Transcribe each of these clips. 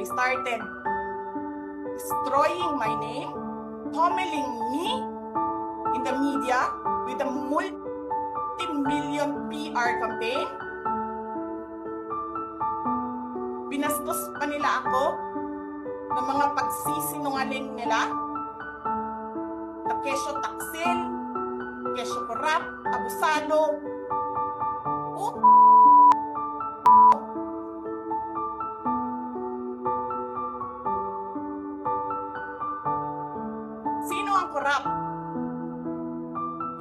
they started destroying my name, pummeling me in the media with a multi-million PR campaign. Binastos pa nila ako ng mga pagsisinungaling nila na kesyo taksil, kesyo korap, abusado. Sino ang korap?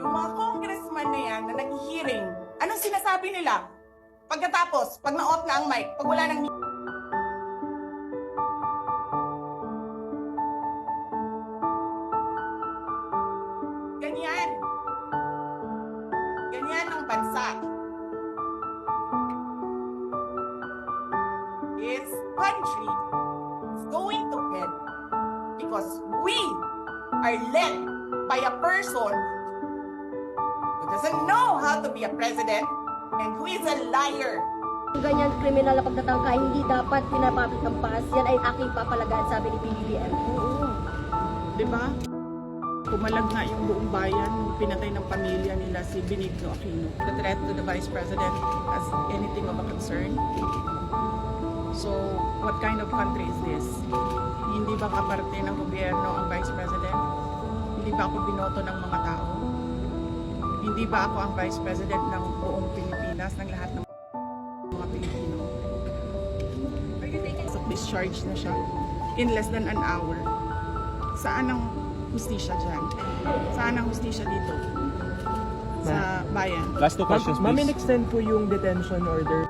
Yung mga congressman na yan na nag-hearing, anong sinasabi nila? Pagkatapos, pag na-off na ang mic, pag wala nang ganyan. Ganyan ang bansa. This country is going to hell because we are led by a person who doesn't know how to be a president and who is a liar. Ganyan kriminal na pagtatangka, hindi dapat pinapapit ang pass. Yan ay aking papalagaan, sabi ni PBBM. Oo. Diba? Pumalag nga yung buong bayan, pinatay ng pamilya nila si Benigno Aquino. The threat to the Vice President as anything of a concern. So, what kind of country is this? Hindi ba kaparte ng gobyerno ang Vice President? Hindi ba ako binoto ng mga tao? Hindi ba ako ang Vice President ng buong Pilipinas, ng lahat ng mga Pilipino? So, discharge na siya in less than an hour. Saan ang hustisya dyan? Saan ang hustisya dito? Sa bayan? Last two questions, Ma'am, please. in-extend po yung detention order.